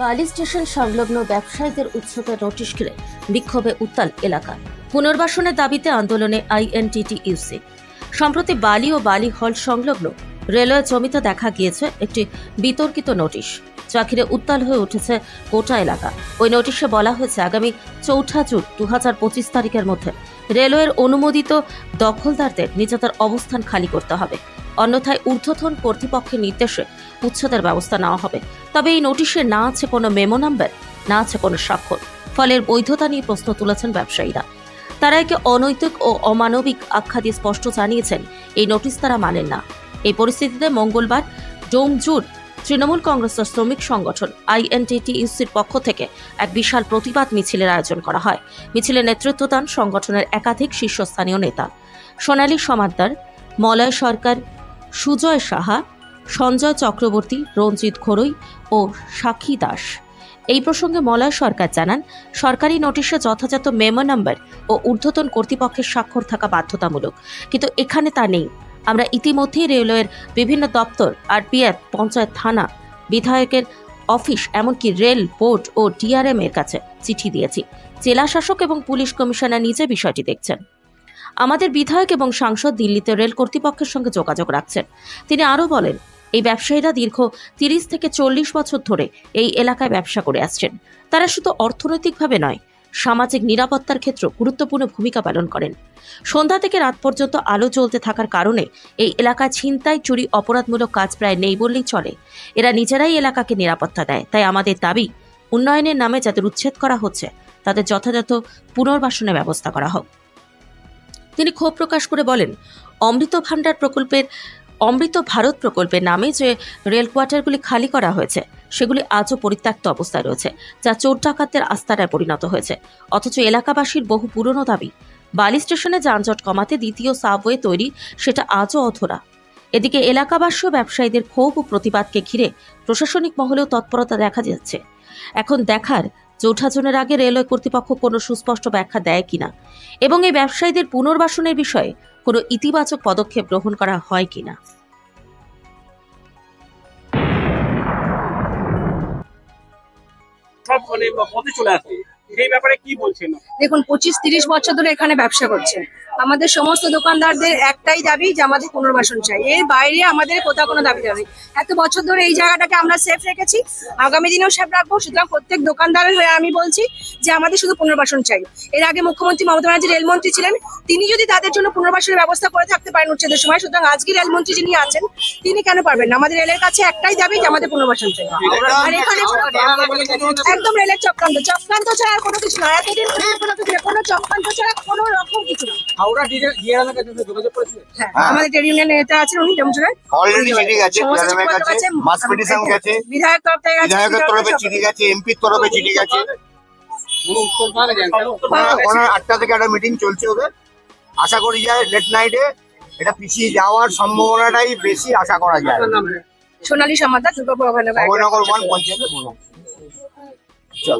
বালি স্টেশন সংলগ্ন ব্যবসায়ীদের উচ্ছেদের নোটিশ ঘিরে বিক্ষোভে উত্তাল এলাকা। পুনর্বাসনের দাবিতে আন্দোলনে আইএনটিটিইউসি। সম্প্রতি বালি ও বালি হল সংলগ্ন রেলওয়ে জমিতে দেখা গিয়েছে একটি বিতর্কিত নোটিশ, যা ঘিরে উত্তাল হয়ে উঠেছে গোটা এলাকা। ওই নোটিশে বলা হয়েছে আগামী 4 জুন 2025 তারিখের মধ্যে রেলওয়ের অনুমোদিত দখলদারদের নিজেদের অবস্থান খালি করতে হবে, অন্যথায় ঊর্ধ্বতন কর্তৃপক্ষের নির্দেশে উচ্ছেদের ব্যবস্থা নেওয়া হবে। তবে এই নোটিশে না আছে কোনো মেমো নাম্বার, না আছে কোনো স্বাক্ষর, ফলে এর বৈধতা নিয়ে প্রশ্ন তুলেছেন ব্যবসায়ীরা। তারা একে অনৈতিক ও অমানবিক আখ্যা দিয়ে স্পষ্ট জানিয়েছেন এই নোটিশ তারা মানেন না। এই পরিস্থিতিতে মঙ্গলবার ডোমজুড় তৃণমূল কংগ্রেসের শ্রমিক সংগঠন আইএনটিটিইউসির পক্ষ থেকে এক বিশাল প্রতিবাদ মিছিলের আয়োজন করা হয়। মিছিলে নেতৃত্ব দেন সংগঠনের একাধিক শীর্ষস্থানীয় নেতা সোনালী সমাদ্দার, মলয় সরকার, সুজয় সাহা, সঞ্জয় চক্রবর্তী, রঞ্জিত ঘোড়ই ও সাক্ষী দাস। এই প্রসঙ্গে মলয় সরকার জানান, সরকারি নোটিশে যথাযথ মেমো নাম্বার ও ঊর্ধ্বতন কর্তৃপক্ষের স্বাক্ষর থাকা বাধ্যতামূলক, কিন্তু এখানে তা নেই। আমরা ইতিমধ্যেই রেলওয়ের বিভিন্ন দপ্তর, আরপিএফ, পঞ্চায়েত, থানা, বিধায়কের অফিস, এমনকি রেল বোর্ড ও ডিআরএম এর কাছে চিঠি দিয়েছি। জেলা শাসক এবং পুলিশ কমিশনার নিজে বিষয়টি দেখছেন। আমাদের বিধায়ক এবং সাংসদ দিল্লিতে রেল কর্তৃপক্ষের সঙ্গে যোগাযোগ রাখছেন। তিনি আরও বলেন, এই ব্যবসায়ীরা দীর্ঘ 30 থেকে 40 বছর ধরে এই এলাকায় ব্যবসা করে আসছেন। তারা শুধু অর্থনৈতিকভাবে নয়, সামাজিক নিরাপত্তার ক্ষেত্রে গুরুত্বপূর্ণ ভূমিকা পালন করেন। সন্ধ্যা থেকে রাত পর্যন্ত আলো জ্বলতে থাকার কারণে এই এলাকায় ছিনতাই, চুরি, অপরাধমূলক কাজ প্রায় নেই বললেই চলে। এরা নিজেরাই এলাকাকে নিরাপত্তা দেয়। তাই আমাদের দাবি, উন্নয়নের নামে যাদের উচ্ছেদ করা হচ্ছে তাদের যথাযথ পুনর্বাসনের ব্যবস্থা করা হোক। তিনি ক্ষোভ প্রকাশ করে বলেন, অমৃত ভারত প্রকল্পের নামে যে রেল কোয়ার্টারগুলি খালি করা হয়েছে সেগুলি আজও পরিত্যক্ত অবস্থায় রয়েছে, যা চোর ডাকাতদের আস্তানায় পরিণত হয়েছে। অথচ এলাকাবাসীর বহু পুরনো দাবি, বালি স্টেশনে যানজট কমাতে দ্বিতীয় সাবওয়ে তৈরি, সেটা আজও অধরা। এদিকে এলাকাবাসী ও ব্যবসায়ীদের ক্ষোভ ও প্রতিবাদকে ঘিরে প্রশাসনিক মহলেও তৎপরতা দেখা যাচ্ছে। এখন দেখার 4 জুনের আগে রেলওয়ে কর্তৃপক্ষ কোনো সুস্পষ্ট ব্যাখ্যা দেয় কিনা এবং এই ব্যবসায়ীদের পুনর্বাসনের বিষয়ে কোনো ইতিবাচক পদক্ষেপ গ্রহণ করা হয় কিনা। দেখুন, 25-30 বছর ধরে এখানে ব্যবসা করছে। আমাদের সমস্ত দোকানদারদের একটাই দাবি যে আমাদের পুনর্বাসন চাই। এর বাইরে আমাদের কোথাও কোনো দাবি নেই। এত বছর ধরে এই জায়গাটাকে আমরা সেফ রেখেছি, আগামী দিনেও সেফ রাখবো। সুতরাং প্রত্যেক দোকানদারের হয়ে আমি বলছি যে আমাদের শুধু পুনর্বাসন চাই। এর আগে মুখ্যমন্ত্রী মমতা ব্যানার্জি রেলমন্ত্রী ছিলেন, তিনি যদি তাদের জন্য পুনর্বাসনের ব্যবস্থা করে থাকতে পারেন উচ্ছেদের সময়, সুতরাং আজকে রেলমন্ত্রী যিনি আছেন তিনি কেন পারবেন না? আমাদের রেলের কাছে একটাই দাবি যে আমাদের পুনর্বাসন চাই। আর এখানে একদম রেলের চক্রান্ত ছাড়া আর কোনো কিছু নয়। এতদিন কোনো চক্রান্ত ছাড়া কোনো রকম কিছু না। আমাদের ট্রেড ইউনিয়ন নেতা আছেন, উনি ডোমজুড়ের অলরেডি চিঠি গেছে, মাস পিটিশন গেছে, বিধায়ক তরফে চিঠি গেছে, এমপির তরফে চিঠি গেছে। 8টা থেকে একটা মিটিং চলছে ওদের। আশা করি যায় লেট নাইটে এটা পিছিয়ে যাওয়ার সম্ভাবনাটাই বেশি আশা করা যায়। সোনালী সমাদ্দার, দুর্গাপুর অভয়নগর 1 পঞ্চায়েতে বলুন। চল